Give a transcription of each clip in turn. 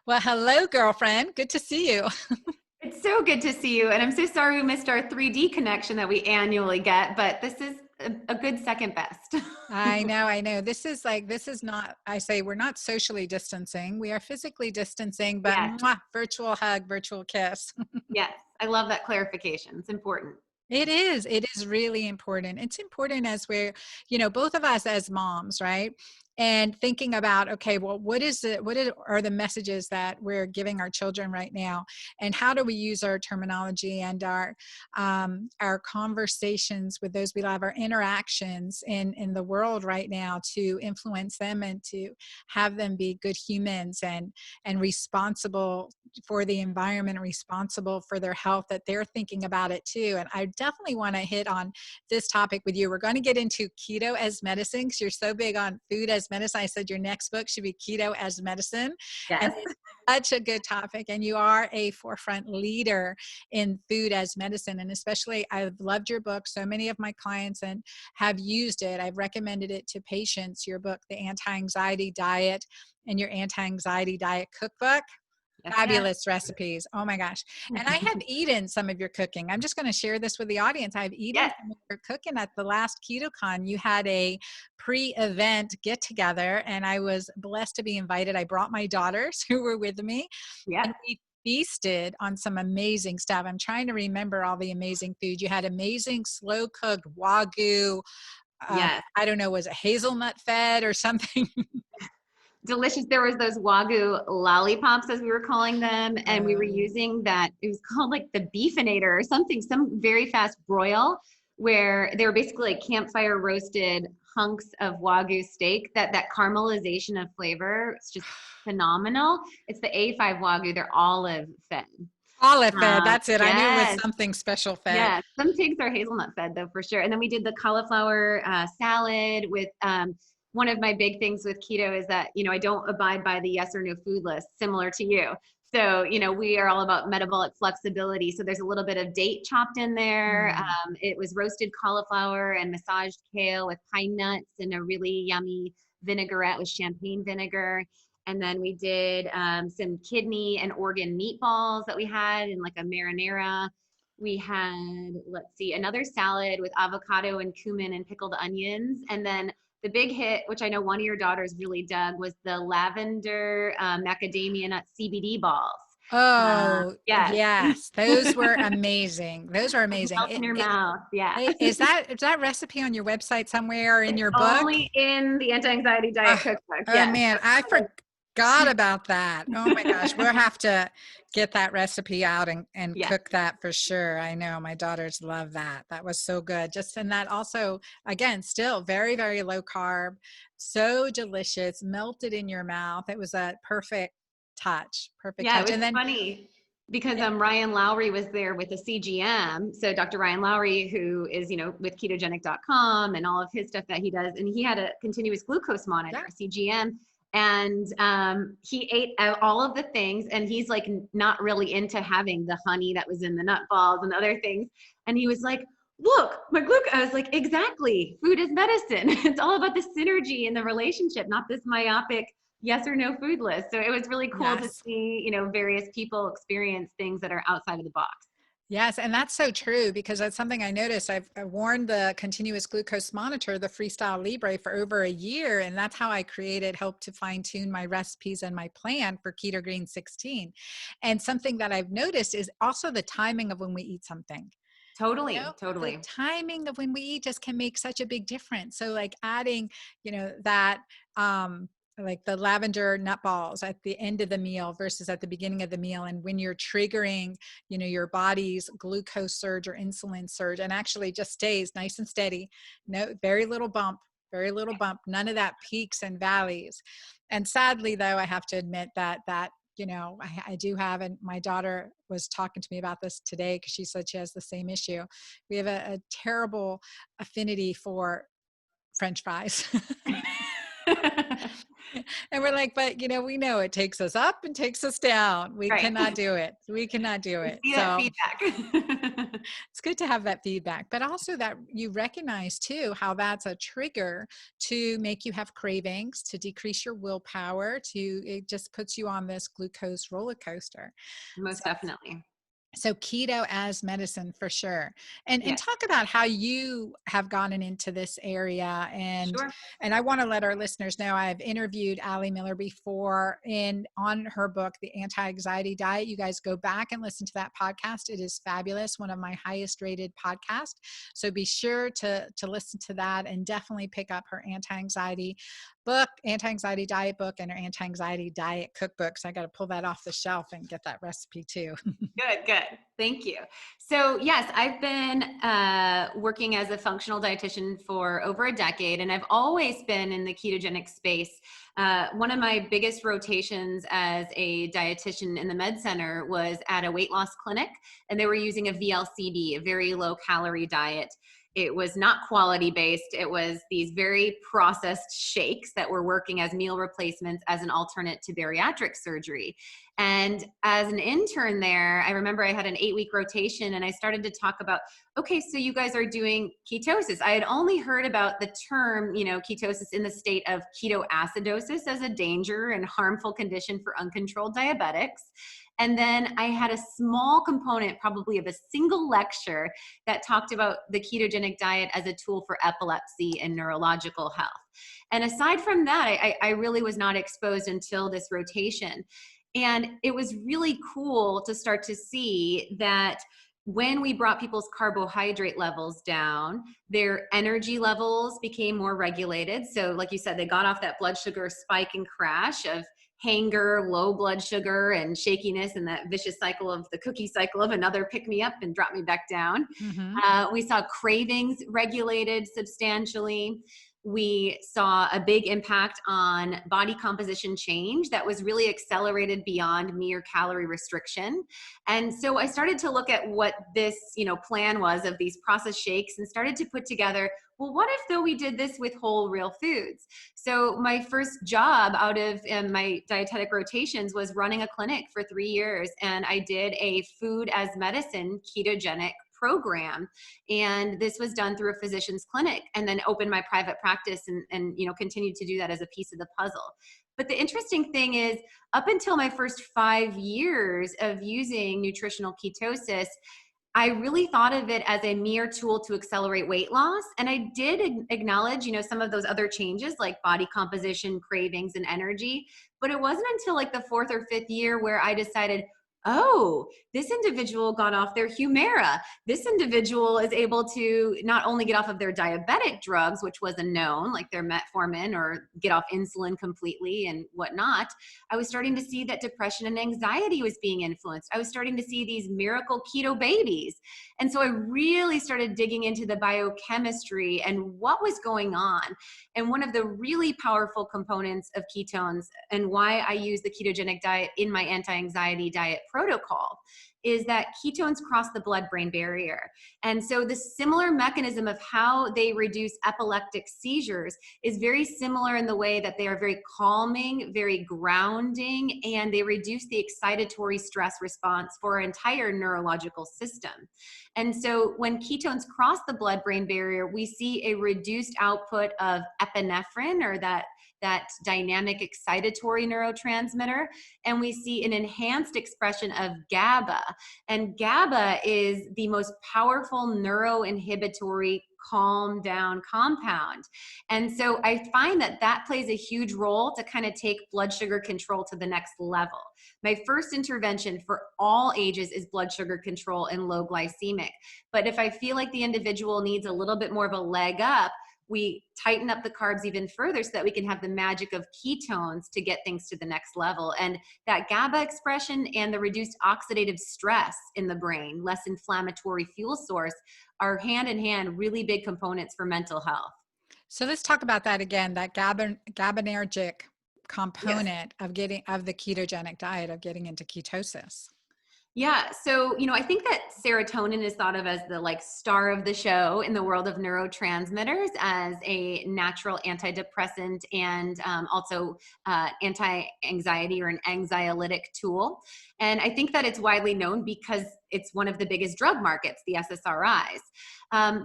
Well, hello, girlfriend. Good to see you. It's so good to see you. And I'm so sorry we missed our 3D connection that we annually get, but this is a good second best. I know, I know. This is not, I say we're not socially distancing. We are physically distancing, but Yes, mwah, virtual hug, virtual kiss. yes. I love that clarification. It's important. It is. It is really important. It's important as we're, both of us as moms, right? And thinking about, okay, well, are the messages that we're giving our children right now? And how do we use our terminology and our conversations with those we love, our interactions in the world right now to influence them and to have them be good humans and responsible for the environment, responsible for their health, that they're thinking about it too. And I definitely want to hit on this topic with you. We're going to get into keto as medicine because you're so big on food as medicine. I said your next book should be Keto as Medicine. And Yes. it's such a good topic. And you are a forefront leader in food as medicine. And especially, I've loved your book. So many of my clients and have used it. I've recommended it to patients, your book, The Anti-Anxiety Diet, and your Anti-Anxiety Diet Cookbook. Yes, yes. Fabulous recipes. Oh my gosh. And I have eaten some of your cooking. I'm just going to share this with the audience. I've eaten Yes, some of your cooking at the last KetoCon. You had a pre-event get together and I was blessed to be invited. I brought my daughters who were with me yes, and we feasted on some amazing stuff. I'm trying to remember all the amazing food. You had amazing slow cooked Wagyu. yes. I don't know, was it hazelnut fed or something? Delicious. There was those Wagyu lollipops, as we were calling them, and we were Um, using that. It was called like the beefinator or something, some very fast broil, where they were basically like campfire roasted hunks of Wagyu steak. That caramelization of flavor, it's just phenomenal. It's the A5 Wagyu. They're olive fed. Olive fed. That's it. I knew it was Yes, something special fed. yeah, some pigs are hazelnut fed though for sure. And then we did the cauliflower salad with one of my big things with keto is that, I don't abide by the yes or no food list, similar to you. So, we are all about metabolic flexibility. So there's a little bit of date chopped in there. Mm. It was roasted cauliflower and massaged kale with pine nuts and a really yummy vinaigrette with champagne vinegar. And then we did some kidney and organ meatballs that we had in like a marinara. We had, let's see, another salad with avocado and cumin and pickled onions. And then the big hit, which I know one of your daughters really dug, was the lavender macadamia nut CBD balls. Oh, Yes. yes. Those were amazing. Those were amazing. Melt in your mouth. Yeah. Is that recipe on your website somewhere or in It's your book? only in the anti-anxiety diet Oh, cookbook. oh Yes. man, I forgot about that. Oh my gosh, we'll have to get that recipe out and Yes. cook that for sure. I know my daughters love that. That was so good. Just and that also, again, still very, very low carb, so delicious, melted in your mouth. It was a perfect touch, perfect Yeah, touch. it And was then, funny because yeah, Ryan Lowry was there with the CGM. So Dr. Ryan Lowry, who is, with ketogenic.com and all of his stuff that he does, and he had a continuous glucose monitor, yeah. CGM, and he ate all of the things, and he's like not really into having the honey that was in the nut balls and other things. And he was like, look, my glucose. I was like, exactly. Food is medicine. It's all about the synergy and the relationship, not this myopic yes or no food list. So it was really cool to Yes. see, various people experience things that are outside of the box. Yes, and that's so true because that's something I noticed. I've worn the continuous glucose monitor, the Freestyle Libre, for over a year, and that's how I helped to fine tune my recipes and my plan for Keto Green 16. And something that I've noticed is also the timing of when we eat something. Totally, The totally. timing of when we eat just can make such a big difference. So like adding, that like the lavender nut balls at the end of the meal versus at the beginning of the meal. And when you're triggering, your body's glucose surge or insulin surge and actually just stays nice and steady. No, very little bump, none of that peaks and valleys. And sadly though, I have to admit that I do have, and my daughter was talking to me about this today because she said she has the same issue. We have a terrible affinity for French fries. And we're like, but we know it takes us up and takes us down. We Right. cannot do it. We cannot do We it. see that So feedback. it's good to have that feedback, but also that you recognize too how that's a trigger to make you have cravings, to decrease your willpower, it just puts you on this glucose roller coaster. Most So definitely. so keto as medicine for sure. And Yes. talk about how you have gotten into this area, Sure. and I want to let our listeners know I've interviewed Ali Miller before in on her book, The Anti-Anxiety Diet. You guys go back and listen to that podcast. It is fabulous, one of my highest rated podcasts. So be sure to listen to that and definitely pick up her anti-anxiety book, anti-anxiety diet book, and her anti-anxiety diet cookbook. So I got to pull that off the shelf and get that recipe too. Good, good. Thank you. So, yes, I've been working as a functional dietitian for over a decade, and I've always been in the ketogenic space. One of my biggest rotations as a dietitian in the med center was at a weight loss clinic, and they were using a VLCD, a very low calorie diet. It was not quality based. It was these very processed shakes that were working as meal replacements as an alternate to bariatric surgery. And as an intern there, I remember I had an 8-week rotation and I started to talk about, okay, so you guys are doing ketosis. I had only heard about the term, ketosis in the state of ketoacidosis as a danger and harmful condition for uncontrolled diabetics. And then I had a small component, probably of a single lecture, that talked about the ketogenic diet as a tool for epilepsy and neurological health. And aside from that, I really was not exposed until this rotation. And it was really cool to start to see that when we brought people's carbohydrate levels down, their energy levels became more regulated. So, like you said, they got off that blood sugar spike and crash of hanger, low blood sugar, and shakiness, and that vicious cycle of the cookie cycle of another pick me up and drop me back down. Hmm. We saw cravings regulated substantially. We saw a big impact on body composition change that was really accelerated beyond mere calorie restriction. And so I started to look at what this, plan was of these processed shakes and started to put together, well, what if though we did this with whole real foods? So my first job out of my dietetic rotations was running a clinic for 3 years. And I did a food as medicine ketogenic program, and this was done through a physician's clinic, and then opened my private practice and continued to do that as a piece of the puzzle. But the interesting thing is, up until my first 5 years of using nutritional ketosis, I really thought of it as a mere tool to accelerate weight loss. And I did acknowledge, some of those other changes like body composition, cravings, and energy. But it wasn't until like the 4th or 5th year where I decided, oh, this individual got off their Humira. This individual is able to not only get off of their diabetic drugs, which was a known, like their metformin, or get off insulin completely and whatnot. I was starting to see that depression and anxiety was being influenced. I was starting to see these miracle keto babies. And so I really started digging into the biochemistry and what was going on. And one of the really powerful components of ketones, and why I use the ketogenic diet in my anti-anxiety diet protocol, is that ketones cross the blood-brain barrier. And so the similar mechanism of how they reduce epileptic seizures is very similar in the way that they are very calming, very grounding, and they reduce the excitatory stress response for our entire neurological system. And so when ketones cross the blood-brain barrier, we see a reduced output of epinephrine, or that dynamic excitatory neurotransmitter, and we see an enhanced expression of GABA. And GABA is the most powerful neuroinhibitory calm down compound. And so I find that plays a huge role to kind of take blood sugar control to the next level. My first intervention for all ages is blood sugar control and low glycemic. But if I feel like the individual needs a little bit more of a leg up, we tighten up the carbs even further so that we can have the magic of ketones to get things to the next level. And that GABA expression and the reduced oxidative stress in the brain, less inflammatory fuel source, are hand in hand really big components for mental health. So let's talk about that again, that GABAergic Yes. component of the ketogenic diet, of getting into ketosis. Yeah. So, I think that serotonin is thought of as the like star of the show in the world of neurotransmitters as a natural antidepressant and also anti-anxiety or an anxiolytic tool. And I think that it's widely known because it's one of the biggest drug markets, the SSRIs.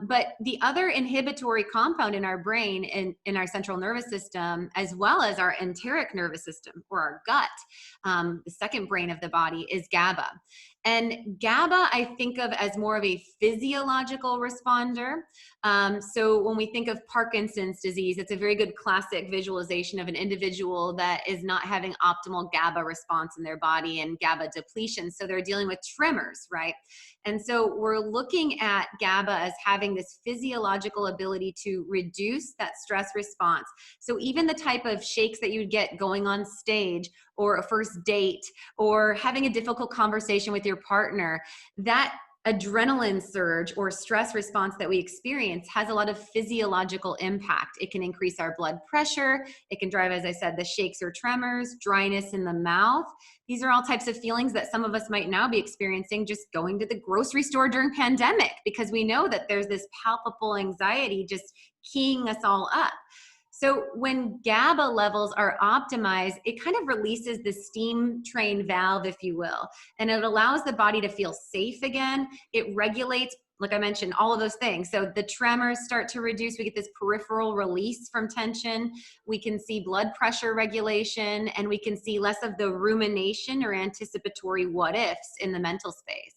But the other inhibitory compound in our brain, in our central nervous system, as well as our enteric nervous system or our gut, the second brain of the body, is GABA. And GABA, I think of as more of a physiological responder. So when we think of Parkinson's disease, it's a very good classic visualization of an individual that is not having optimal GABA response in their body and GABA depletion. So they're dealing with tremors, right? And so we're looking at GABA as having this physiological ability to reduce that stress response. So even the type of shakes that you'd get going on stage or a first date or having a difficult conversation with your partner, that adrenaline surge or stress response that we experience has a lot of physiological impact. It can increase our blood pressure. It can drive, as I said, the shakes or tremors, dryness in the mouth. These are all types of feelings that some of us might now be experiencing just going to the grocery store during pandemic, because we know that there's this palpable anxiety just keying us all up. So when GABA levels are optimized, it kind of releases the steam train valve, if you will, and it allows the body to feel safe again. It regulates, like I mentioned, all of those things. So the tremors start to reduce. We get this peripheral release from tension. We can see blood pressure regulation, and we can see less of the rumination or anticipatory what ifs in the mental space.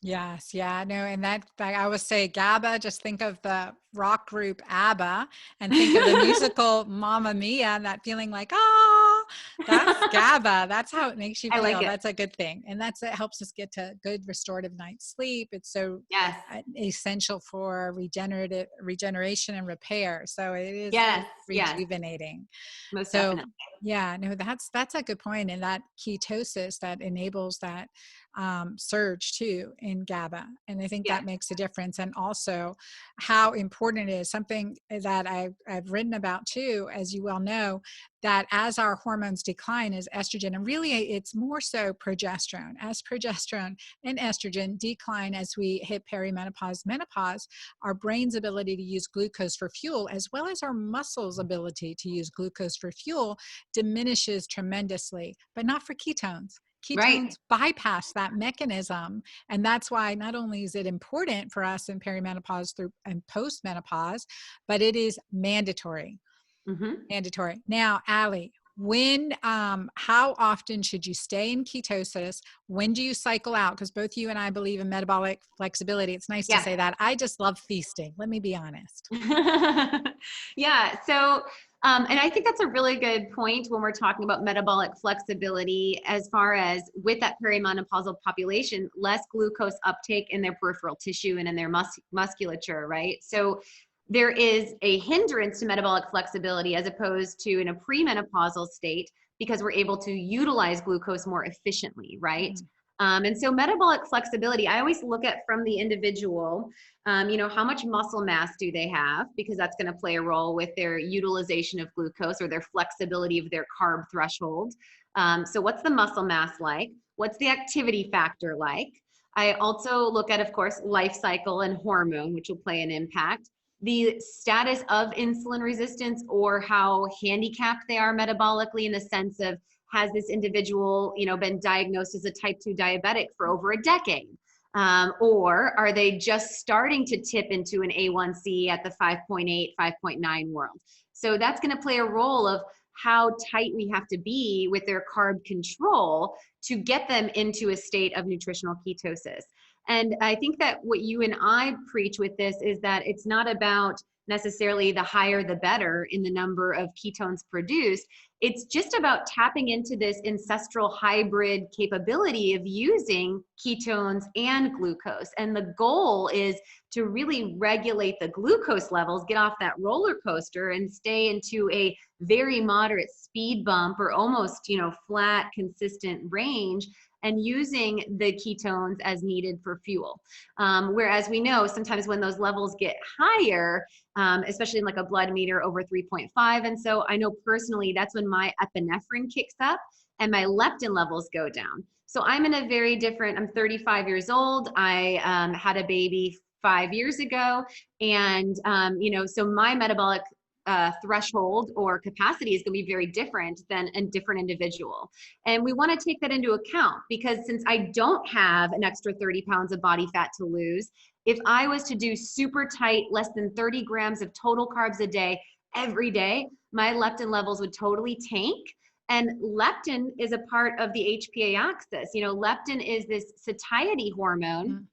Yes, yeah, no, and that I always say GABA, just think of the rock group ABBA and think of the musical Mamma Mia and that feeling like, oh, that's GABA. That's how it makes you I like feel. it. That's a good thing. And it helps us get to good restorative night's sleep. It's so Yes. essential for regeneration and repair. So it is Yes. Yes. rejuvenating. Most So definitely. yeah, no, that's a good point. And that ketosis that enables that surge too in GABA. And I think Yeah. that makes a difference. And also how important it is, something that I've written about too, as you well know, that as our hormones decline is estrogen, and really it's more so progesterone. As progesterone and estrogen decline as we hit perimenopause, menopause, our brain's ability to use glucose for fuel, as well as our muscles' ability to use glucose for fuel, diminishes tremendously, but not for ketones. Right. Ketones bypass that mechanism. And that's why not only is it important for us in perimenopause through and postmenopause, but it is mandatory. Hmm. Mandatory. Now, Allie, how often should you stay in ketosis? When do you cycle out? Because both you and I believe in metabolic flexibility. It's nice to Yeah. say that. I just love feasting. Let me be honest. Yeah. So, and I think that's a really good point when we're talking about metabolic flexibility, as far as with that perimenopausal population, less glucose uptake in their peripheral tissue and in their musculature, right? So there is a hindrance to metabolic flexibility as opposed to in a premenopausal state, because we're able to utilize glucose more efficiently, right? Mm. And so metabolic flexibility, I always look at from the individual. How much muscle mass do they have? Because that's going to play a role with their utilization of glucose or their flexibility of their carb threshold. So what's the muscle mass like? What's the activity factor like? I also look at, of course, life cycle and hormone, which will play an impact. The status of insulin resistance, or how handicapped they are metabolically, in the sense of, has this individual, been diagnosed as a type 2 diabetic for over a decade? Or are they just starting to tip into an A1C at the 5.8, 5.9 world? So that's going to play a role of how tight we have to be with their carb control to get them into a state of nutritional ketosis. And I think that what you and I preach with this is that it's not about necessarily the higher the better in the number of ketones produced. It's just about tapping into this ancestral hybrid capability of using ketones and glucose. And the goal is to really regulate the glucose levels, get off that roller coaster and stay into a very moderate speed bump, or almost, flat, consistent range, and using the ketones as needed for fuel. Whereas we know sometimes when those levels get higher, especially in like a blood meter over 3.5. And so I know personally that's when my epinephrine kicks up. and my leptin levels go down. So I'm in a very different, I'm 35 years old. I had a baby 5 years ago. And, so my metabolic threshold or capacity is going to be very different than a different individual. And we want to take that into account, because since I don't have an extra 30 pounds of body fat to lose, if I was to do super tight, less than 30 grams of total carbs a day, every day, my leptin levels would totally tank. And leptin is a part of the HPA axis. Leptin is this satiety hormone. Mm.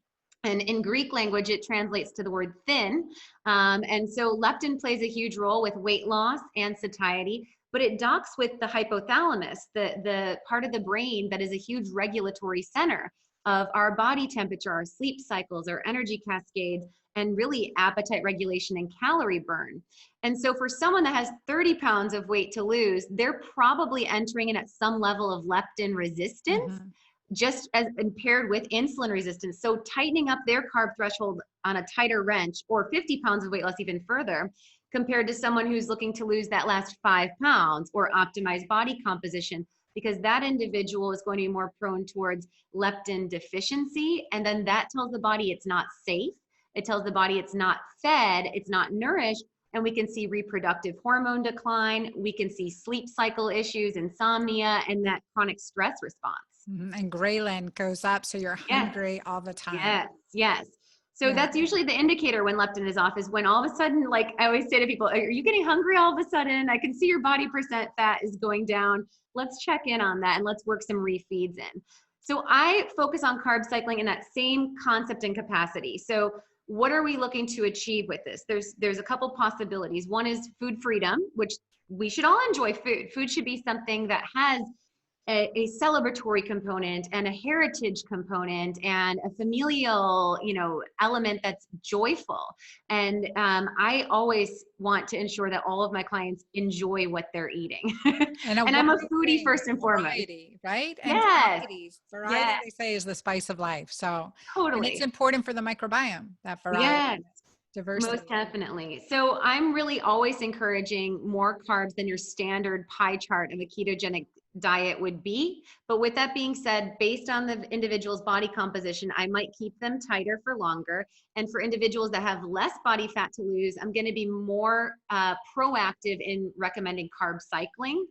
And in Greek language, it translates to the word thin. And so leptin plays a huge role with weight loss and satiety, but it docks with the hypothalamus, the part of the brain that is a huge regulatory center of our body temperature, our sleep cycles, our energy cascades, and really appetite regulation and calorie burn. And so for someone that has 30 pounds of weight to lose, they're probably entering in at some level of leptin resistance, Mm-hmm. just as paired with insulin resistance. So tightening up their carb threshold on a tighter wrench, or 50 pounds of weight loss even further, compared to someone who's looking to lose that last 5 pounds or optimize body composition, because that individual is going to be more prone towards leptin deficiency. And then that tells the body it's not safe. It tells the body it's not fed, it's not nourished. And we can see reproductive hormone decline. We can see sleep cycle issues, insomnia, and that chronic stress response. Mm-hmm. And ghrelin goes up, so you're Yes, hungry all the time. yes, yes. So Yeah. that's usually the indicator when leptin is off, is when all of a sudden, like I always say to people, are you getting hungry all of a sudden? I can see your body percent fat is going down. Let's check in on that and let's work some refeeds in. So I focus on carb cycling in that same concept and capacity. So what are we looking to achieve with this? There's a couple possibilities. One is food freedom, which we should all enjoy food. Food should be something that has a celebratory component and a heritage component and a familial, element that's joyful. And I always want to ensure that all of my clients enjoy what they're eating. And a And I'm a wide foodie range, first and foremost. variety, right? And Yes, variety, yes, they say, is the spice of life. So, and it's totally. important for the microbiome, that variety, Yes. Most diversity. definitely. So I'm really always encouraging more carbs than your standard pie chart of a ketogenic diet would be. But with that being said, based on the individual's body composition, I might keep them tighter for longer. And for individuals that have less body fat to lose, I'm going to be more proactive in recommending carb cycling,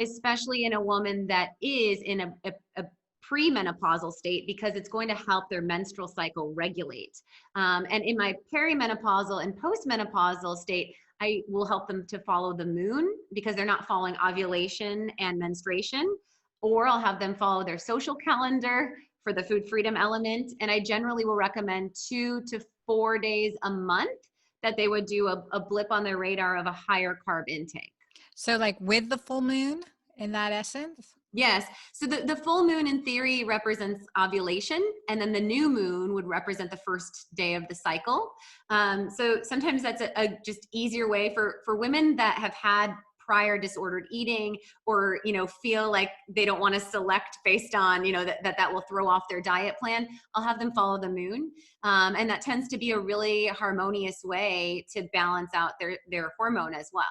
especially in a woman that is in a premenopausal state, because it's going to help their menstrual cycle regulate. And in my perimenopausal and postmenopausal state, I will help them to follow the moon, because they're not following ovulation and menstruation. Or I'll have them follow their social calendar for the food freedom element. And I generally will recommend 2 to 4 days a month that they would do a blip on their radar of a higher carb intake. So, like with the full moon, in that essence. Yes. So the full moon in theory represents ovulation, and then the new moon would represent the first day of the cycle. So sometimes that's a just easier way for women that have had prior disordered eating, or, feel like they don't want to select based on, that will throw off their diet plan. I'll have them follow the moon. And that tends to be a really harmonious way to balance out their hormone as well.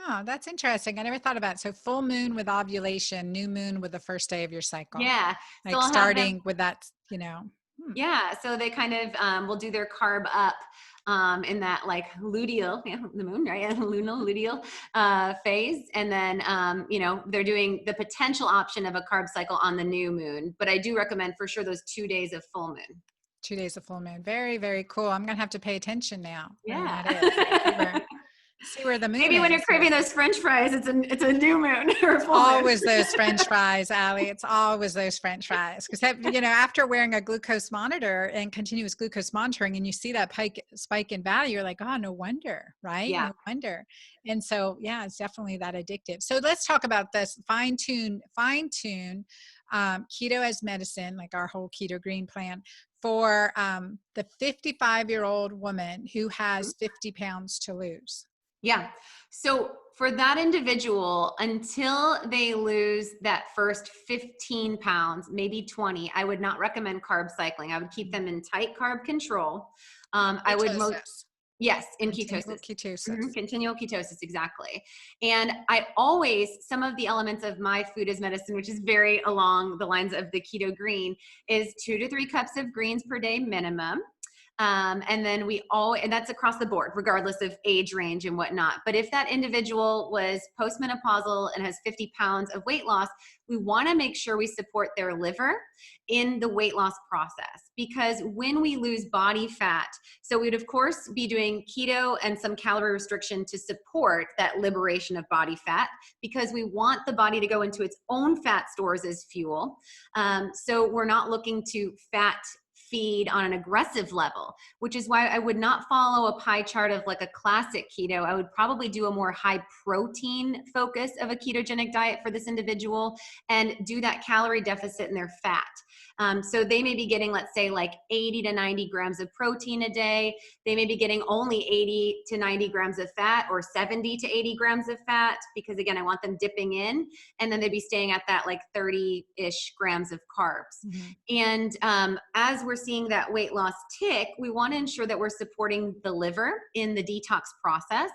Oh, that's interesting. I never thought about it. So full moon with ovulation, new moon with the first day of your cycle. Yeah. So Like I'll have them. starting with that, Yeah, so they kind of will do their carb up in that like luteal, the moon, right? Lunar luteal phase. And then, they're doing the potential option of a carb cycle on the new moon. But I do recommend for sure those 2 days of full moon. 2 days of full moon. Very, very cool. I'm going to have to pay attention now when Yeah. that is. See where the moon Maybe when you're is. craving those French fries, it's a new moon or a full moon. Always those French fries, Allie. It's always those French fries. Because, after wearing a glucose monitor and continuous glucose monitoring, and you see that spike in value, you're like, oh, no wonder, right? Yeah. No wonder. And so, yeah, it's definitely that addictive. So let's talk about this fine tune keto as medicine, like our whole keto green plan, for the 55-year-old woman who has 50 pounds to lose. Yeah. So for that individual, until they lose that first 15 pounds, maybe 20, I would not recommend carb cycling. I would keep them in tight carb control. I would Ketosis. Yes, in Continual ketosis. ketosis. Continual ketosis, exactly. And some of the elements of my food as medicine, which is very along the lines of the keto green, is 2 to 3 cups of greens per day minimum. And then and that's across the board, regardless of age range and whatnot. But if that individual was postmenopausal and has 50 pounds of weight loss, we want to make sure we support their liver in the weight loss process. Because when we lose body fat, so we'd of course be doing keto and some calorie restriction to support that liberation of body fat, because we want the body to go into its own fat stores as fuel. So we're not looking to fat feed on an aggressive level, which is why I would not follow a pie chart of like a classic keto. I would probably do a more high protein focus of a ketogenic diet for this individual and do that calorie deficit in their fat. So they may be getting, let's say, like 80 to 90 grams of protein a day. They may be getting only 80 to 90 grams of fat, or 70 to 80 grams of fat, because again, I want them dipping in, and then they'd be staying at that like 30-ish grams of carbs. Mm-hmm. And as we're seeing that weight loss tick, we want to ensure that we're supporting the liver in the detox process,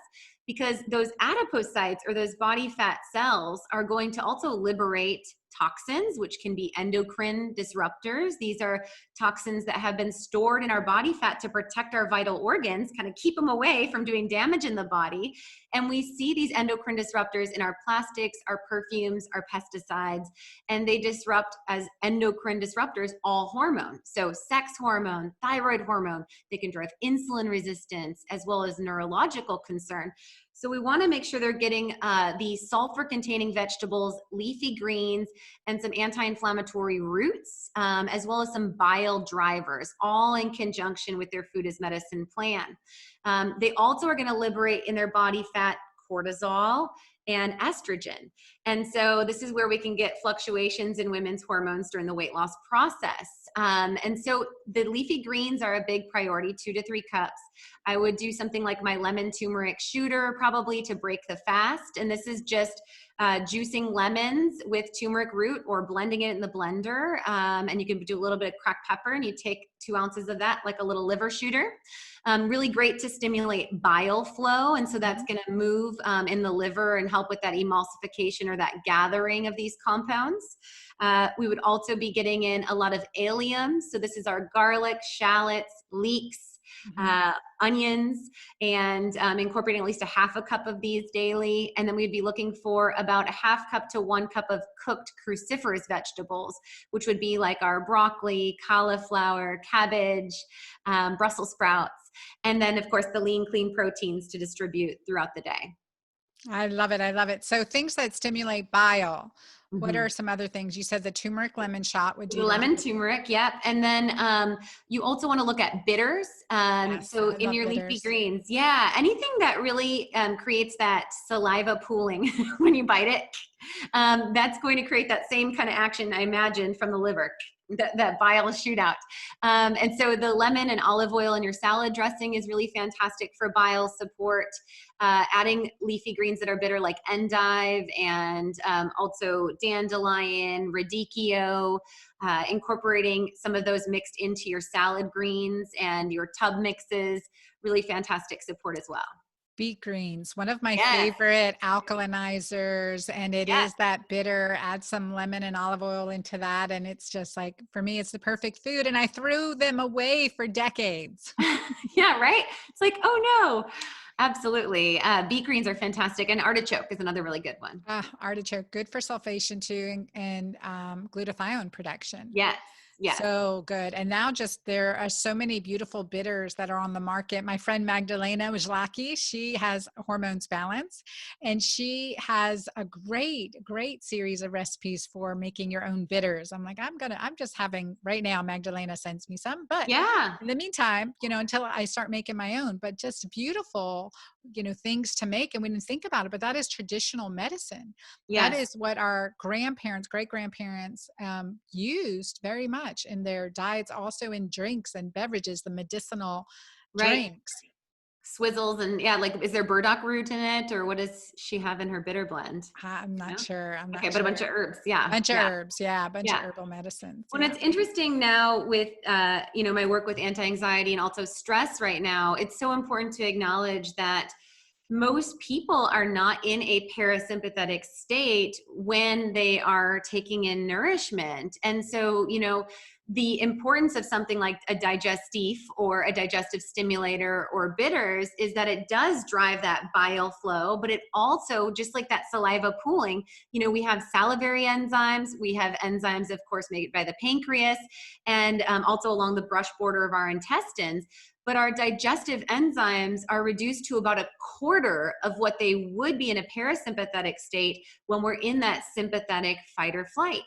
because those adipocytes, or those body fat cells, are going to also liberate toxins, which can be endocrine disruptors. These are toxins that have been stored in our body fat to protect our vital organs, kind of keep them away from doing damage in the body. And we see these endocrine disruptors in our plastics, our perfumes, our pesticides, and they disrupt, as endocrine disruptors, all hormones. So sex hormone, thyroid hormone, they can drive insulin resistance as well as neurological concern. So we want to make sure they're getting the sulfur-containing vegetables, leafy greens, and some anti-inflammatory roots, as well as some bile drivers, all in conjunction with their food as medicine plan. They also are going to liberate in their body fat cortisol and estrogen. And so this is where we can get fluctuations in women's hormones during the weight loss process. And so the leafy greens are a big priority, 2 to 3 cups. I would do something like my lemon turmeric shooter, probably, to break the fast. And this is just juicing lemons with turmeric root, or blending it in the blender. And you can do a little bit of cracked pepper, and you take 2 ounces of that, like a little liver shooter. Really great to stimulate bile flow. And so that's going to move in the liver and help with that emulsification, or that gathering of these compounds. We would also be getting in a lot of alliums. So this is our garlic, shallots, leeks, onions, and incorporating at least a half a cup of these daily. And then we'd be looking for about a half cup to 1 cup of cooked cruciferous vegetables, which would be like our broccoli, cauliflower, cabbage, Brussels sprouts, and then of course the lean, clean proteins to distribute throughout the day. I love it. I love it. So things that stimulate bile. What Mm-hmm. are some other things? You said the turmeric lemon shot would The do that. lemon turmeric, yep. And then you also want to look at bitters. Yes, So I in love your leafy bitters. greens, yeah, anything that really creates that saliva pooling when you bite it, that's going to create that same kind of action, I imagine, from the liver, that bile shootout. And so the lemon and olive oil in your salad dressing is really fantastic for bile support. Adding leafy greens that are bitter, like endive, and also dandelion, radicchio, incorporating some of those mixed into your salad greens and your tub mixes, really fantastic support as well. Beet greens, one of my Yes, favorite alkalinizers, and it yes. is that bitter. Add some lemon and olive oil into that, and it's just like, for me, it's the perfect food, and I threw them away for decades. Yeah, right? It's like, oh no. Absolutely. Beet greens are fantastic. And artichoke is another really good one. Artichoke, good for sulfation too, and glutathione production. Yes, yes. So good. And now just there are so many beautiful bitters that are on the market. My friend Magdalena Wajlaki, she has Hormones Balance, and she has a great series of recipes for making your own bitters. I'm like, I'm just having right now, Magdalena sends me some, but Yeah, in the meantime, until I start making my own, but just beautiful, things to make. And we didn't think about it, but that is traditional medicine. That yes, is what our grandparents, great grandparents used very much in their diets, also in drinks and beverages, the medicinal right. drinks. Swizzles and yeah, like is there burdock root in it or what does she have in her bitter blend? I'm not No? sure. I'm Okay, not but a sure. bunch of herbs. Yeah. Bunch of Yeah. herbs. Yeah. A bunch of Yeah. herbal medicines. Well, Yeah. it's interesting now with, my work with anti-anxiety and also stress right now. It's so important to acknowledge that most people are not in a parasympathetic state when they are taking in nourishment. And so, the importance of something like a digestif or a digestive stimulator or bitters is that it does drive that bile flow, but it also, just like that saliva pooling, we have salivary enzymes, we have enzymes, of course, made by the pancreas, and also along the brush border of our intestines. But our digestive enzymes are reduced to about a quarter of what they would be in a parasympathetic state when we're in that sympathetic fight or flight.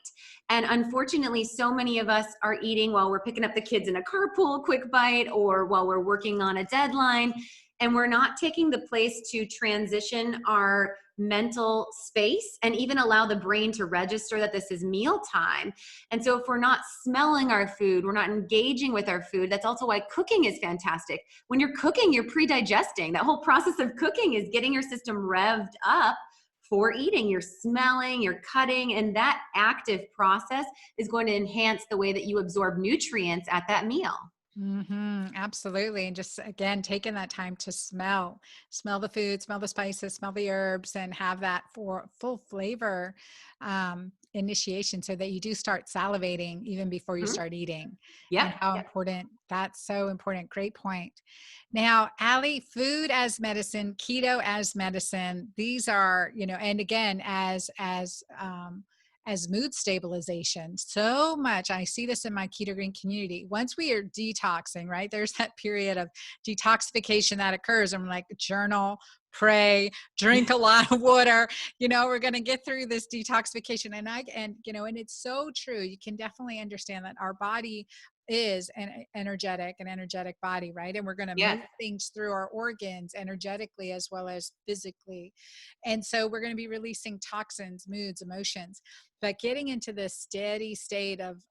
And unfortunately, so many of us are eating while we're picking up the kids in a carpool, quick bite, or while we're working on a deadline. And we're not taking the place to transition our mental space and even allow the brain to register that this is mealtime. And so if we're not smelling our food, we're not engaging with our food. That's also why cooking is fantastic. When you're cooking, you're pre-digesting. That whole process of cooking is getting your system revved up for eating. You're smelling, you're cutting, and that active process is going to enhance the way that you absorb nutrients at that meal. Absolutely. And just again, taking that time to smell the food, smell the spices, smell the herbs, and have that for full flavor initiation so that you do start salivating even before you Mhm. start eating. Yep. And how important that's so important. Great point. Now, Allie, food as medicine, keto as medicine, these are, and again, as mood stabilization. So much. I see this in my keto green community. Once we are detoxing, right? There's that period of detoxification that occurs. I'm like, journal, pray, drink a lot of water. We're going to get through this detoxification. And it's so true. You can definitely understand that our body is an energetic body, right? And we're going to Yes. move things through our organs energetically as well as physically. And so we're going to be releasing toxins, moods, emotions, but getting into this steady state of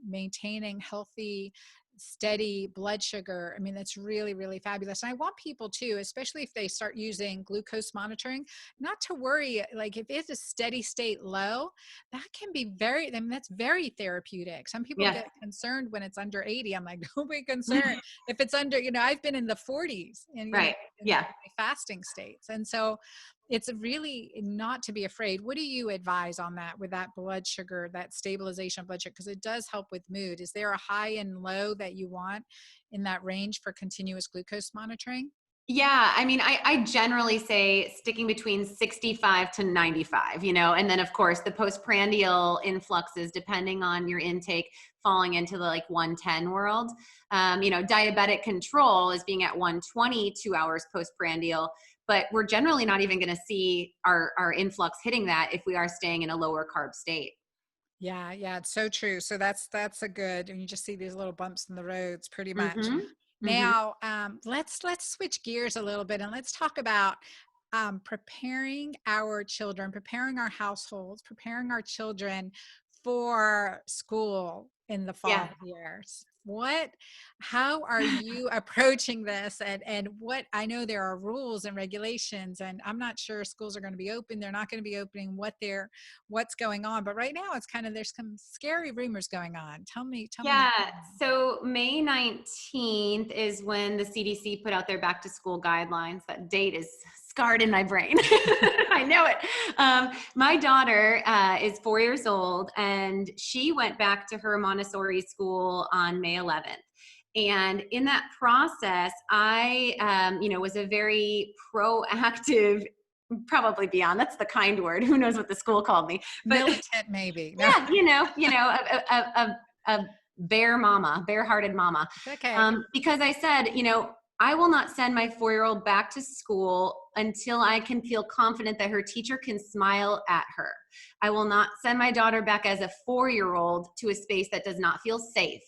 maintaining healthy, steady blood sugar. I mean, that's really, really fabulous. And I want people to, especially if they start using glucose monitoring, not to worry. Like if it's a steady state low, that can be that's very therapeutic. Some people Yes. get concerned when it's under 80. I'm like, don't be concerned. If it's under, I've been in the 40s and, Right. in Yeah. my fasting states. And so it's really not to be afraid. What do you advise on that with that blood sugar, that stabilization of blood sugar? Because it does help with mood. Is there a high and low that you want in that range for continuous glucose monitoring? Yeah, I mean, I generally say sticking between 65 to 95, and then of course the postprandial influxes, depending on your intake, falling into the like 110 world. Diabetic control is being at 120 2 hours postprandial, but we're generally not even going to see our influx hitting that if we are staying in a lower carb state. Yeah, it's so true. So that's a good, and you just see these little bumps in the roads pretty much. Mm-hmm. Mm-hmm. Now, let's switch gears a little bit and let's talk about preparing our children, preparing our households, preparing our children for school in the Yeah. fall years. How are you approaching this? And what, I know there are rules and regulations, and I'm not sure schools are going to be open. They're not going to be opening, what's going on. But right now it's kind of, there's some scary rumors going on. Tell me. Yeah, so May 19th is when the CDC put out their back to school guidelines. That date is scarred in my brain. I know it. My daughter is 4 years old, and she went back to her Montessori school on May 11th. And in that process, I, was a very proactive, probably beyond, that's the kind word. Who knows what the school called me? But Militant, maybe. No. yeah, a bare-hearted mama. Okay. Because I said, I will not send my 4-year-old back to school until I can feel confident that her teacher can smile at her. I will not send my daughter back as a 4-year-old to a space that does not feel safe.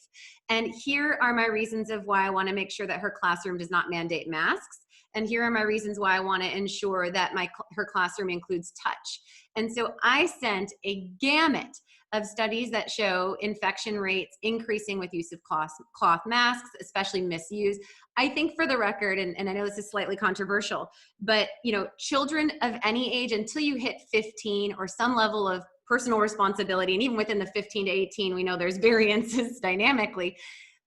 And here are my reasons of why I want to make sure that her classroom does not mandate masks. And here are my reasons why I want to ensure that her classroom includes touch. And so I sent a gamut of studies that show infection rates increasing with use of cloth masks, especially misuse. I think, for the record, and I know this is slightly controversial, but children of any age until you hit 15 or some level of personal responsibility, and even within the 15 to 18, we know there's variances dynamically,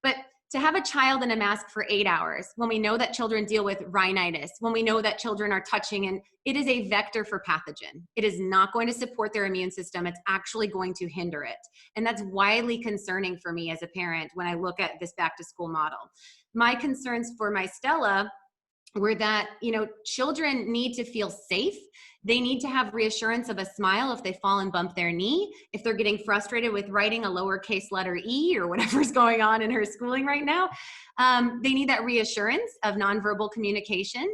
but to have a child in a mask for 8 hours, when we know that children deal with rhinitis, when we know that children are touching, and it is a vector for pathogen. It is not going to support their immune system. It's actually going to hinder it. And that's widely concerning for me as a parent when I look at this back to school model. My concerns for my Stella were that, children need to feel safe. They need to have reassurance of a smile if they fall and bump their knee, if they're getting frustrated with writing a lowercase letter E or whatever's going on in her schooling right now. They need that reassurance of nonverbal communication.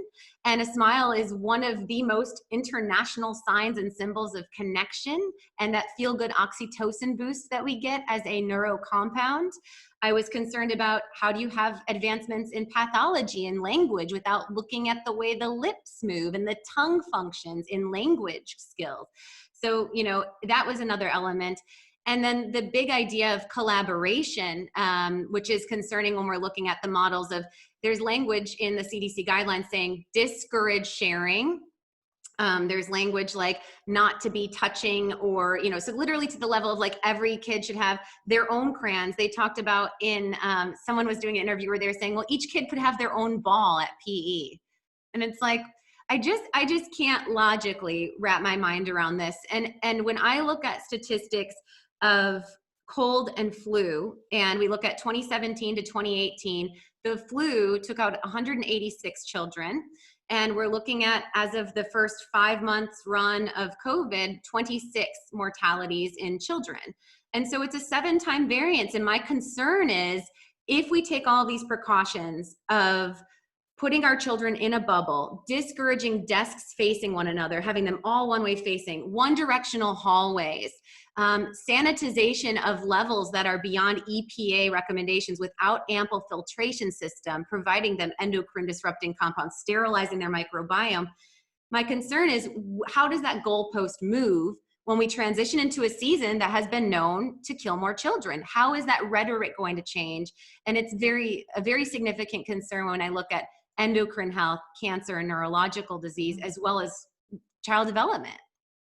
And a smile is one of the most international signs and symbols of connection and that feel-good oxytocin boost that we get as a neurocompound. I was concerned about, how do you have advancements in pathology and language without looking at the way the lips move and the tongue functions in language skills? So, that was another element. And then the big idea of collaboration, which is concerning when we're looking at the models of, there's language in the CDC guidelines saying discourage sharing. There's language like not to be touching, or, so literally to the level of like every kid should have their own crayons. They talked about someone was doing an interview where they were saying, well, each kid could have their own ball at PE. And it's like, I just can't logically wrap my mind around this. And when I look at statistics of cold and flu, and we look at 2017 to 2018, the flu took out 186 children. And we're looking at, as of the first 5 months run of COVID, 26 mortalities in children. And so it's a 7-time variance. And my concern is, if we take all these precautions of putting our children in a bubble, discouraging desks facing one another, having them all one-way facing, one-directional hallways, sanitization of levels that are beyond EPA recommendations without ample filtration system, providing them endocrine disrupting compounds, sterilizing their microbiome. My concern is, how does that goalpost move when we transition into a season that has been known to kill more children? How is that rhetoric going to change? And it's a very significant concern when I look at endocrine health, cancer, and neurological disease, as well as child development.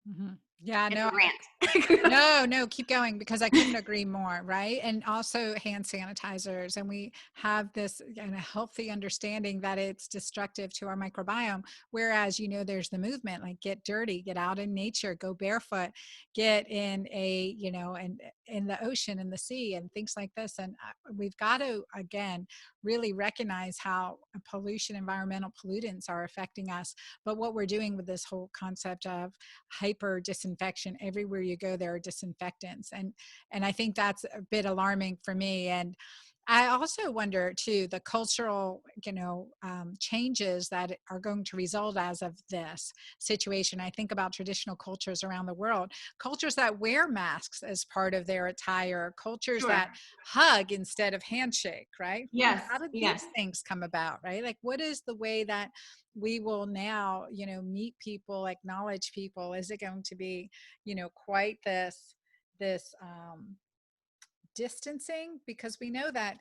Mm-hmm. Yeah, It's no, a rant. no, keep going, because I couldn't agree more, right? And also hand sanitizers. And we have this kind of healthy understanding that it's destructive to our microbiome. Whereas, there's the movement, like get dirty, get out in nature, go barefoot, get in and in the ocean and the sea and things like this. And we've got to, again, really recognize how pollution, environmental pollutants are affecting us. But what we're doing with this whole concept of hyper disinfection, everywhere you go there are disinfectants, and I think that's a bit alarming for me. And I also wonder too, the cultural changes that are going to result as of this situation. I think about traditional cultures around the world, cultures that wear masks as part of their attire, cultures Sure. that hug instead of handshake, right? Yes. How did Yes. these things come about, right? Like, what is the way that we will now, meet people, acknowledge people? Is it going to be, quite this distancing? Because we know that,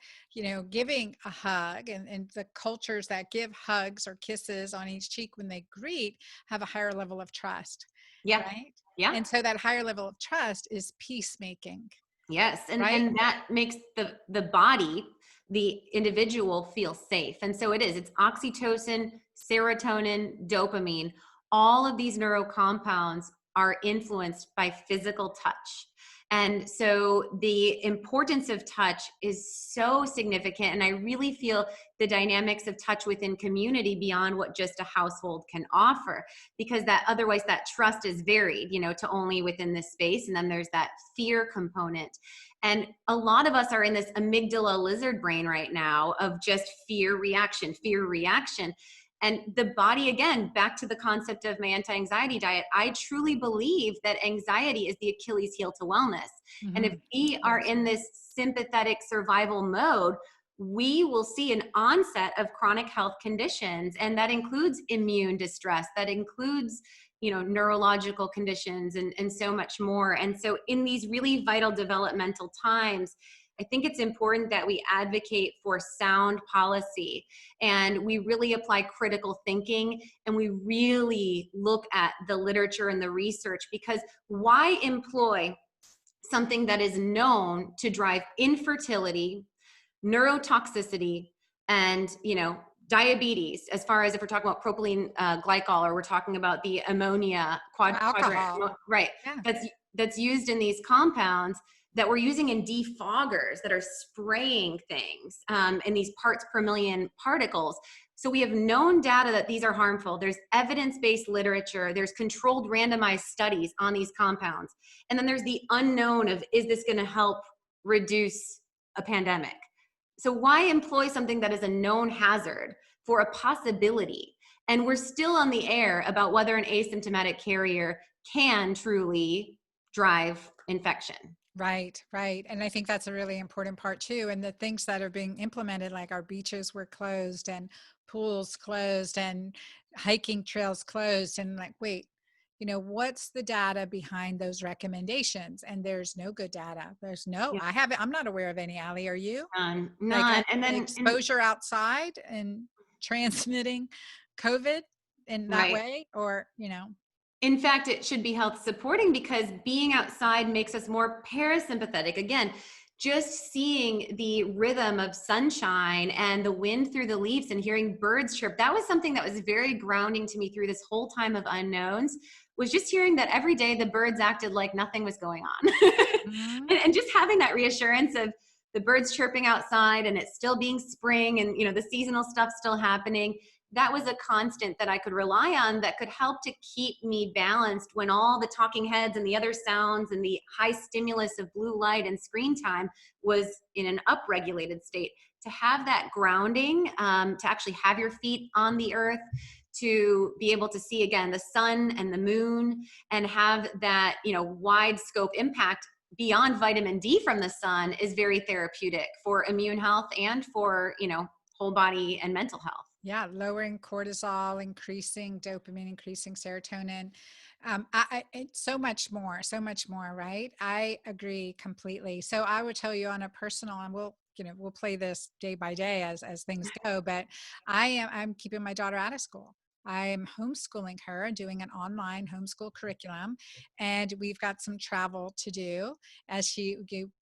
giving a hug, and the cultures that give hugs or kisses on each cheek when they greet have a higher level of trust, Yeah. right? Yeah. And so that higher level of trust is peacemaking, Yes. right? And that makes the body, the individual, feel safe. And so it's oxytocin, serotonin, dopamine. All of these neurocompounds are influenced by physical touch. And so the importance of touch is so significant. And I really feel the dynamics of touch within community beyond what just a household can offer, because that otherwise that trust is varied, to only within this space. And then there's that fear component. And a lot of us are in this amygdala lizard brain right now of just fear reaction, fear reaction. And the body, again, back to the concept of my anti-anxiety diet, I truly believe that anxiety is the Achilles heel to wellness. And if we are in this sympathetic survival mode, we will see an onset of chronic health conditions. And that includes immune distress, that includes neurological conditions and so much more. And so in these really vital developmental times, I think it's important that we advocate for sound policy and we really apply critical thinking and we really look at the literature and the research, because why employ something that is known to drive infertility, neurotoxicity, and diabetes, as far as if we're talking about propylene glycol, or we're talking about the ammonia quadrant, Alcohol. right? Yeah. That's used in these compounds that we're using in defoggers that are spraying things in these parts per million particles. So we have known data that these are harmful. There's evidence-based literature. There's controlled randomized studies on these compounds. And then there's the unknown of, is this going to help reduce a pandemic? So why employ something that is a known hazard for a possibility? And we're still on the air about whether an asymptomatic carrier can truly drive infection. Right, right. And I think that's a really important part too. And the things that are being implemented, like our beaches were closed and pools closed and hiking trails closed. And like, wait, what's the data behind those recommendations? And there's no good data. Yeah. I'm not aware of any, Allie. Are you? Like None. And then, exposure outside and transmitting COVID in that right. way? Or, In fact, it should be health supporting, because being outside makes us more parasympathetic. Again, just seeing the rhythm of sunshine and the wind through the leaves and hearing birds chirp, that was something that was very grounding to me through this whole time of unknowns, was just hearing that every day the birds acted like nothing was going on. Mhm. And just having that reassurance of the birds chirping outside and it still being spring and the seasonal stuff still happening, that was a constant that I could rely on that could help to keep me balanced when all the talking heads and the other sounds and the high stimulus of blue light and screen time was in an upregulated state. To have that grounding, to actually have your feet on the earth, to be able to see again the sun and the moon and have that wide scope impact beyond vitamin D from the sun is very therapeutic for immune health and for whole body and mental health. Yeah, lowering cortisol, increasing dopamine, increasing serotonin. It's so much more, right? I agree completely. So I would tell you on a personal, and we'll play this day by day as things go, but I'm keeping my daughter out of school. I'm homeschooling her and doing an online homeschool curriculum. And we've got some travel to do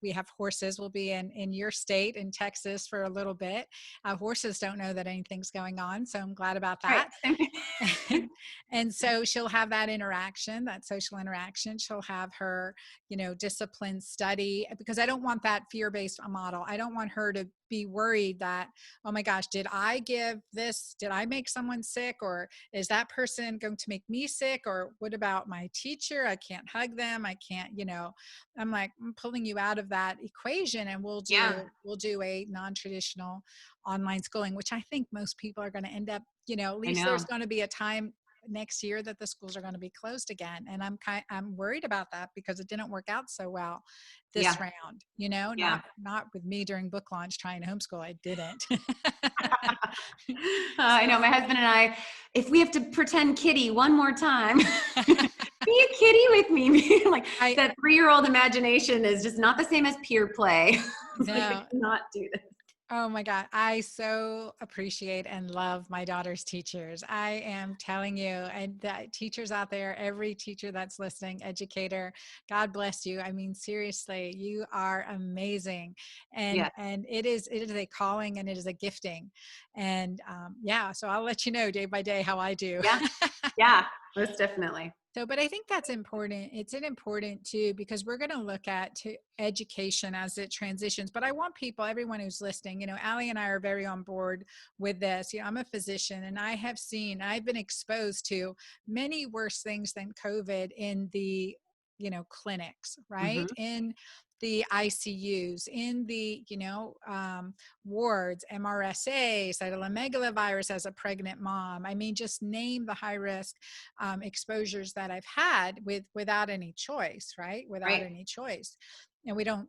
we have horses. We'll be in your state in Texas for a little bit. Horses don't know that anything's going on, so I'm glad about Right. that. And so she'll have that interaction, that social interaction. She'll have her, discipline study, because I don't want that fear-based model. I don't want her to be worried that, oh my gosh, did I give this? Did I make someone sick? Or is that person going to make me sick? Or what about my teacher? I can't hug them. I can't, I'm like, I'm pulling you out of that equation, and Yeah, we'll do a non-traditional online schooling, which I think most people are going to end up, at I least there's know. going to be a time next year that the schools are going to be closed again. And I'm worried about that because it didn't work out so well this Yeah, round, yeah. not with me during book launch trying to homeschool. I didn't. I know my husband and I, if we have to pretend kitty one more time, be a kitty with me. Like I that 3-year-old imagination is just not the same as peer play. It's like, I no. cannot do this. Oh my God. I so appreciate and love my daughter's teachers. I am telling you, and the teachers out there, every teacher that's listening, educator, God bless you. I mean, seriously, you are amazing. Yeah, And it is a calling and it is a gifting. And yeah, so I'll let you know day by day how I do. yeah, yeah, most definitely. So, but I think that's important. It's an important too, because we're going to look at education as it transitions. But I want people, everyone who's listening, Allie and I are very on board with this. I'm a physician and I've been exposed to many worse things than COVID in the, clinics, right? Hmm. In the ICUs, in the, wards, MRSA, cytomegalovirus as a pregnant mom. I mean, just name the high risk exposures that I've had without any choice, right? Without Right. any choice. And we don't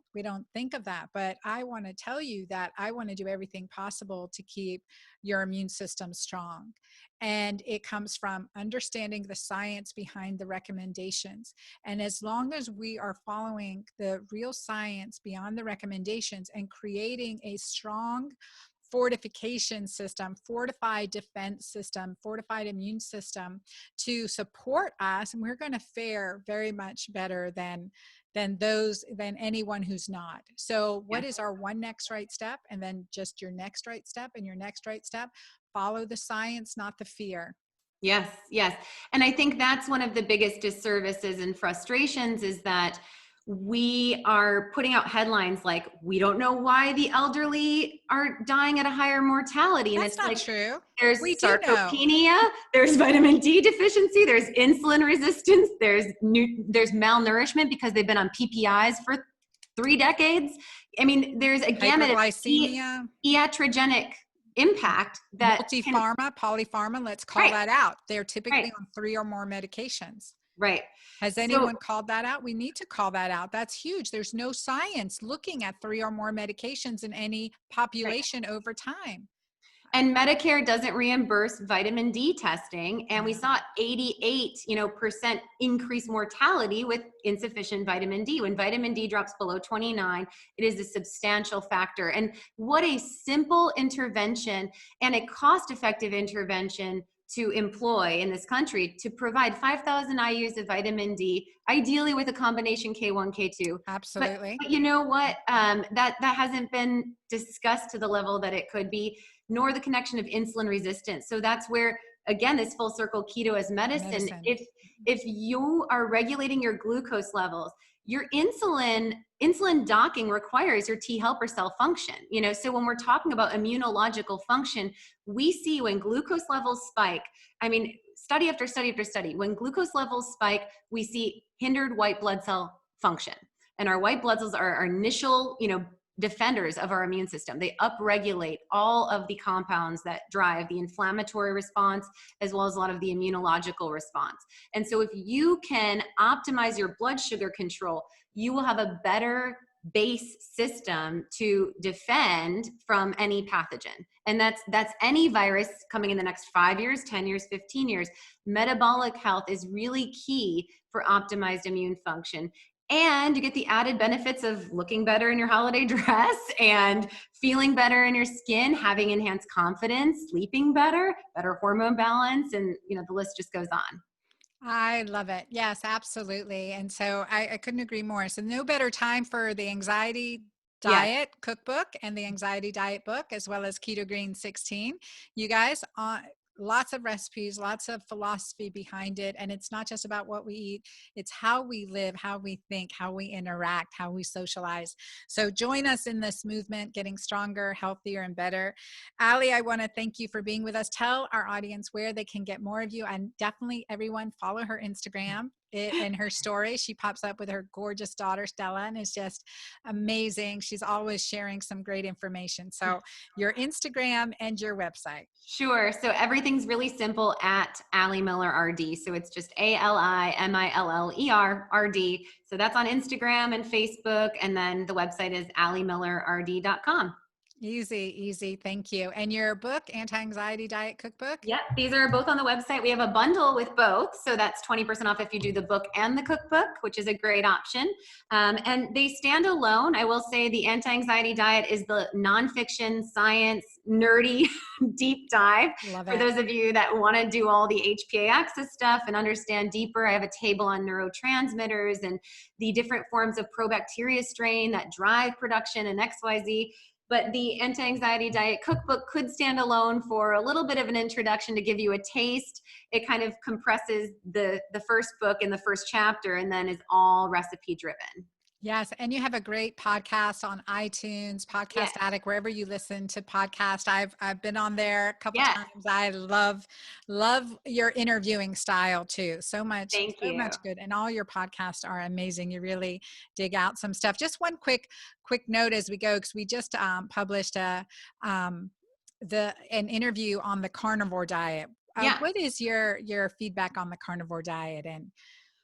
think of that, but I want to tell you that I want to do everything possible to keep your immune system strong. And it comes from understanding the science behind the recommendations. And as long as we are following the real science beyond the recommendations and creating a strong fortification system, fortified defense system, fortified immune system to support us, and we're going to fare very much better than anyone who's not. So Yeah. what is our one next right step? And then just your next right step and your next right step. Follow the science, not the fear. Yes, yes. And I think that's one of the biggest disservices and frustrations is that we are putting out headlines like, we don't know why the elderly are dying at a higher mortality. And That's it's not like, true. there's We do know. sarcopenia, there's vitamin D deficiency, there's insulin resistance, there's malnourishment because they've been on PPIs for 3 decades. I mean, there's a gamut of Hyperglycemia, iatrogenic impact that can, multi-pharma, polypharma, let's call right, that out. They're right, typically on 3 or more medications. right. Has So, anyone called that out? We need to call that out. That's huge. There's no science looking at 3 or more medications in any right. population over time. And Medicare doesn't reimburse vitamin D testing. And we No. saw 88% increased mortality with insufficient vitamin D. When vitamin D drops below 29, it is a substantial factor. And what a simple intervention and a cost-effective intervention to employ in this country to provide 5,000 IUs of vitamin D, ideally with a combination K1, K2. Absolutely. But you know what? That hasn't been discussed to the level that it could be, nor the connection of insulin resistance. So that's where, again, this full circle keto as medicine. Medicine. If you are regulating your glucose levels, your insulin docking requires your T helper cell function. So when we're talking about immunological function, we see when glucose levels spike. I mean, study after study after study, when glucose levels spike, we see hindered white blood cell function. And our white blood cells are our initial, defenders of our immune system. They upregulate all of the compounds that drive the inflammatory response, as well as a lot of the immunological response. And so if you can optimize your blood sugar control, you will have a better base system to defend from any pathogen. And that's any virus coming in the next 5 years, 10 years, 15 years. Metabolic health is really key for optimized immune function. And you get the added benefits of looking better in your holiday dress and feeling better in your skin, having enhanced confidence, sleeping better, better hormone balance, and the list just goes on. I love it. Yes, absolutely. And so I couldn't agree more. So no better time for the anxiety Yes. diet cookbook and the anxiety diet book, as well as Keto Green 16. You guys, lots of recipes, lots of philosophy behind it. And it's not just about what we eat, it's how we live, how we think, how we interact, how we socialize. So join us in this movement, getting stronger, healthier, and better. Ali, I want to thank you for being with us. Tell our audience where they can get more of you, and definitely everyone follow her Instagram. In her story, she pops up with her gorgeous daughter Stella, and it's just amazing. She's always sharing some great information. So your Instagram and your website. Sure. So everything's really simple at Ali Miller RD. So it's just ALIMILLER RD. So that's on Instagram and Facebook. And then the website is alimillerrd.com. Easy, easy. Thank you. And your book, Anti-Anxiety Diet Cookbook? Yep, these are both on the website. We have a bundle with both. So that's 20% off if you do the book and the cookbook, which is a great option. And they stand alone. I will say the anti-anxiety diet is the nonfiction, science, nerdy, deep dive. Love For it. those of you that want to do all the HPA axis stuff and understand deeper, I have a table on neurotransmitters and the different forms of probacteria strain that drive production and XYZ. But the anti-anxiety diet cookbook could stand alone for a little bit of an introduction to give you a taste. It kind of compresses the first book in the first chapter and then is all recipe driven. Yes, and you have a great podcast on iTunes, Podcast Yes, Addict, wherever you listen to podcasts. I've been on there a couple yes. times. I love your interviewing style too. Thank So you. much good, and all your podcasts are amazing. You really dig out some stuff. Just one quick note as we go, because we just published um, an interview on the carnivore diet. Yeah. What is your feedback on the carnivore diet? And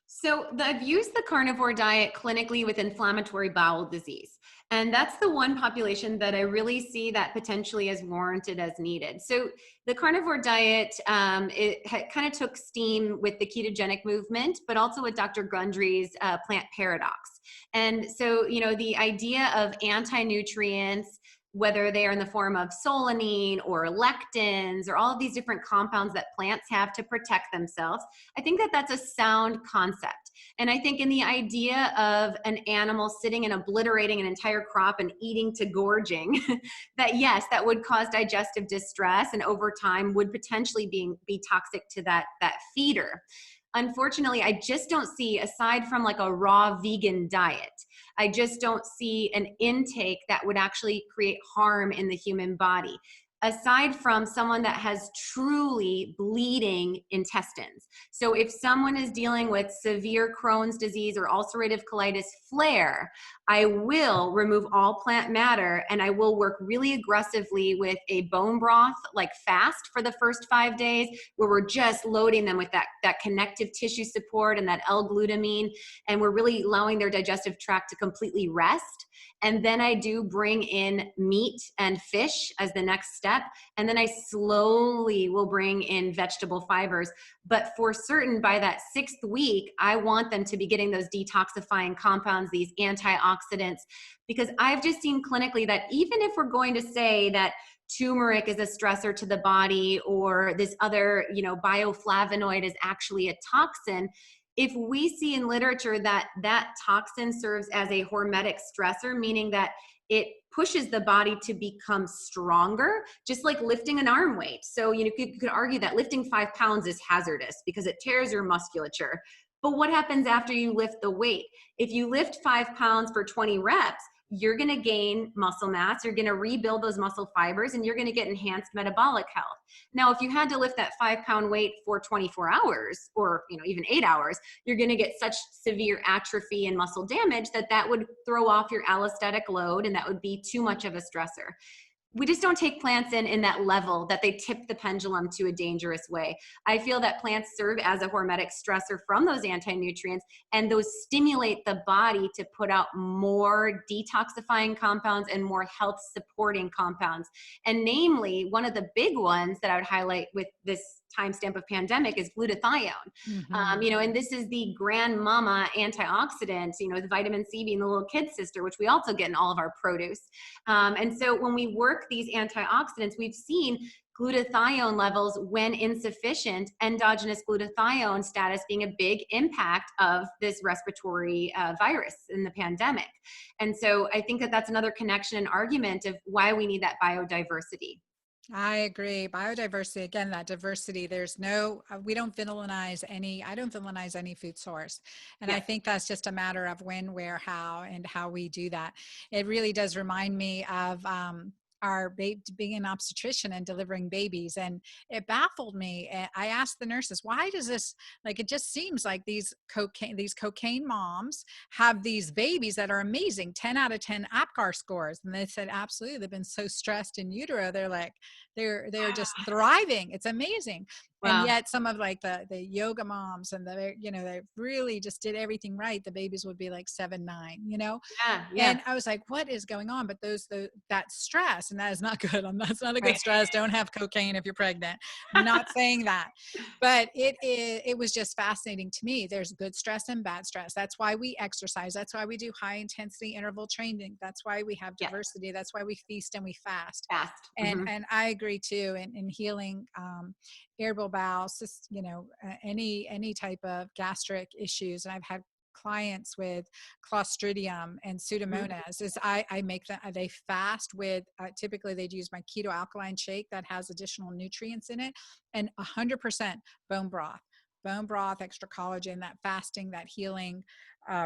So I've used the carnivore diet clinically with inflammatory bowel disease. And that's the one population that I really see that potentially as warranted as needed. So the carnivore diet, kind of took steam with the ketogenic movement, but also with Dr. Gundry's plant paradox. And so, the idea of anti-nutrients, whether they are in the form of solanine or lectins or all of these different compounds that plants have to protect themselves, I think that that's a sound concept. And I think in the idea of an animal sitting and obliterating an entire crop and eating to gorging, that yes, that would cause digestive distress and over time would potentially be toxic to that feeder. Unfortunately, I just don't see, aside from like a raw vegan diet, I just don't see an intake that would actually create harm in the human body. Aside from someone that has truly bleeding intestines. So if someone is dealing with severe Crohn's disease or ulcerative colitis flare, I will remove all plant matter and I will work really aggressively with a bone broth, like fast for the first 5 days, where we're just loading them with that connective tissue support and that L-glutamine, and we're really allowing their digestive tract to completely rest. And then I do bring in meat and fish as the next step. And then I slowly will bring in vegetable fibers. But for certain, by that 6th week, I want them to be getting those detoxifying compounds, these antioxidants, because I've just seen clinically that even if we're going to say that turmeric is a stressor to the body or this other, bioflavonoid is actually a toxin, if we see in literature that that toxin serves as a hormetic stressor, meaning that it pushes the body to become stronger, just like lifting an arm weight. So, you could argue that lifting 5 pounds is hazardous because it tears your musculature. But what happens after you lift the weight? If you lift 5 pounds for 20 reps, you're going to gain muscle mass, you're going to rebuild those muscle fibers, and you're going to get enhanced metabolic health. Now, if you had to lift that 5-pound weight for 24 hours or even 8 hours, you're going to get such severe atrophy and muscle damage that would throw off your allostatic load, and that would be too much of a stressor. We just don't take plants in that level that they tip the pendulum to a dangerous way. I feel that plants serve as a hormetic stressor from those anti-nutrients, and those stimulate the body to put out more detoxifying compounds and more health supporting compounds. And namely, one of the big ones that I would highlight with this timestamp of pandemic is glutathione. Mm-hmm. And this is the grandmama antioxidant, with vitamin C being the little kid sister, which we also get in all of our produce. And so when we work these antioxidants, we've seen glutathione levels when insufficient, endogenous glutathione status being a big impact of this respiratory virus in the pandemic. And so I think that that's another connection and argument of why we need that biodiversity. I agree. Biodiversity, again, that diversity, we don't villainize I don't villainize any food source. And I Yeah. think that's just a matter of when, where, how, and how we do that. It really does remind me of, being an obstetrician and delivering babies. And it baffled me. I asked the nurses, why does this, like, it just seems like these cocaine moms have these babies that are amazing, 10 out of 10 APGAR scores. And they said, absolutely. They've been so stressed in utero. They're like, they're just thriving. It's amazing. And Wow. yet some of like the yoga moms and they really just did everything right. The babies would be like 7, 9. Yeah. Yeah. And I was like, what is going on? But that stress, and that is not good. That's not a good Right. stress. Don't have cocaine if you're pregnant. I'm not saying that, but it was just fascinating to me. There's good stress and bad stress. That's why we exercise. That's why we do high intensity interval training. That's why we have Yeah. diversity. That's why we feast and we fast. Fast. And I agree too in healing irritable bowel, any type of gastric issues. And I've had clients with Clostridium and Mhm. Pseudomonas. I make them, they fast with, typically they'd use my keto alkaline shake that has additional nutrients in it, and 100% bone broth, extra collagen, that fasting, that healing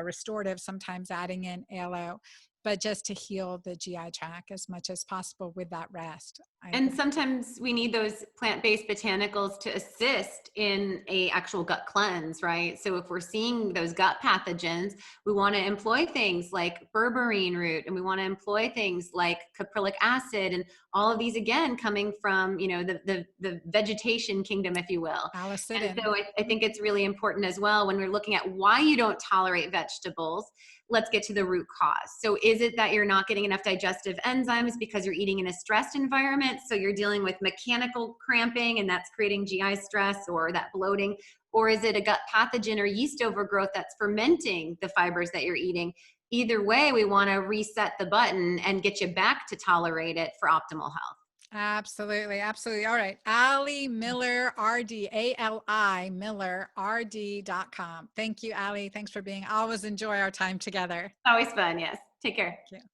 restorative, sometimes adding in aloe, but just to heal the GI tract as much as possible with that rest. I And agree. sometimes we need those plant-based botanicals to assist in a actual gut cleanse, right? So if we're seeing those gut pathogens, we want to employ things like berberine root, and we want to employ things like caprylic acid, and all of these again coming from, you know, the vegetation kingdom, if you will. And Allicin. so I think it's really important as well when we're looking at why you don't tolerate vegetables. Let's get to the root cause. So is it that you're not getting enough digestive enzymes because you're eating in a stressed environment? So you're dealing with mechanical cramping and that's creating GI stress or that bloating? Or is it a gut pathogen or yeast overgrowth that's fermenting the fibers that you're eating? Either way, we want to reset the button and get you back to tolerate it for optimal health. Absolutely, absolutely. All right. Ali Miller, RD, ALI Miller, RD.com. Thank you, Ali. Thanks for being. I always enjoy our time together. Always fun. Yes. Take care. Thank you.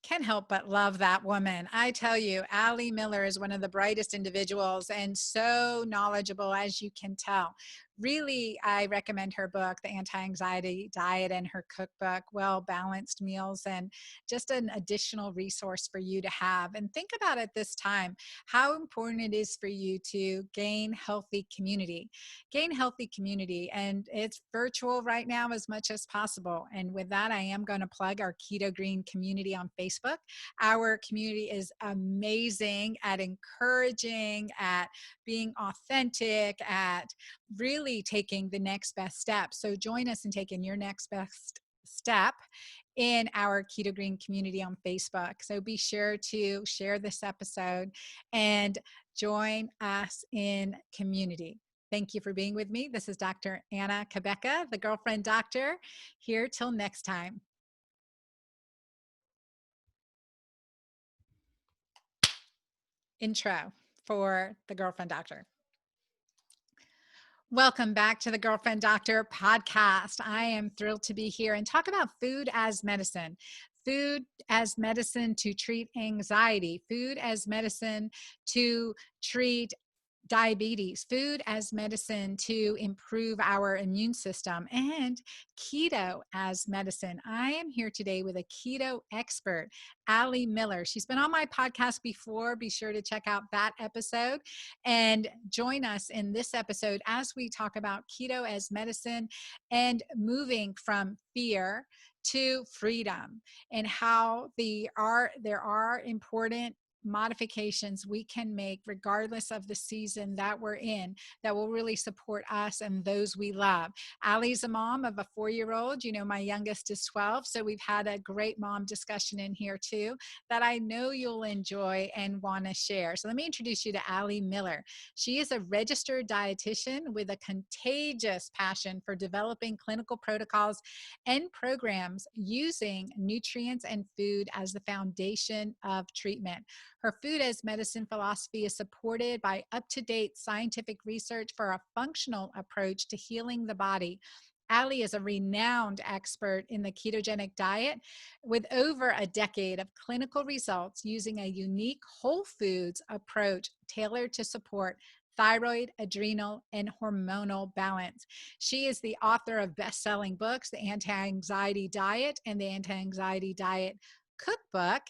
Can't help but love that woman. I tell you, Ali Miller is one of the brightest individuals and so knowledgeable, as you can tell. Really, I recommend her book, The Anti-Anxiety Diet, and her cookbook, Well Balanced Meals, and just an additional resource for you to have. And think about at this time how important it is for you to gain healthy community. Gain healthy community, and it's virtual right now as much as possible. And with that, I am going to plug our Keto Green community on Facebook. Our community is amazing at encouraging, at being authentic, at really taking the next best step. So join us in taking your next best step in our Keto Green community on Facebook. So be sure to share this episode and join us in community. Thank you for being with me. This is Dr. Anna Cabeca, the Girlfriend Doctor, here till next time. Intro for the Girlfriend Doctor. Welcome back to the Girlfriend Doctor podcast. I am thrilled to be here and talk about food as medicine. Food as medicine to treat anxiety, food as medicine to treat diabetes, food as medicine to improve our immune system, and keto as medicine. I am here today with a keto expert, Ali Miller. She's been on my podcast before. Be sure to check out that episode and join us in this episode as we talk about keto as medicine and moving from fear to freedom, and how there are important modifications we can make regardless of the season that we're in that will really support us and those we love. Ali's a mom of a 4-year-old. You know, my youngest is 12. So we've had a great mom discussion in here too that I know you'll enjoy and want to share. So let me introduce you to Ali Miller. She is a registered dietitian with a contagious passion for developing clinical protocols and programs using nutrients and food as the foundation of treatment. Her food as medicine philosophy is supported by up-to-date scientific research for a functional approach to healing the body. Ali is a renowned expert in the ketogenic diet with over a decade of clinical results using a unique whole foods approach tailored to support thyroid, adrenal, and hormonal balance. She is the author of best-selling books, The Anti-Anxiety Diet and The Anti-Anxiety Diet Cookbook,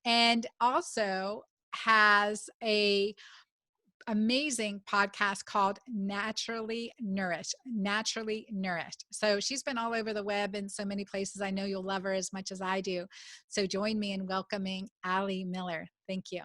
and also has a amazing podcast called Naturally Nourished. So she's been all over the web in so many places. I know you'll love her as much as I do. So join me in welcoming Ali Miller. Thank you.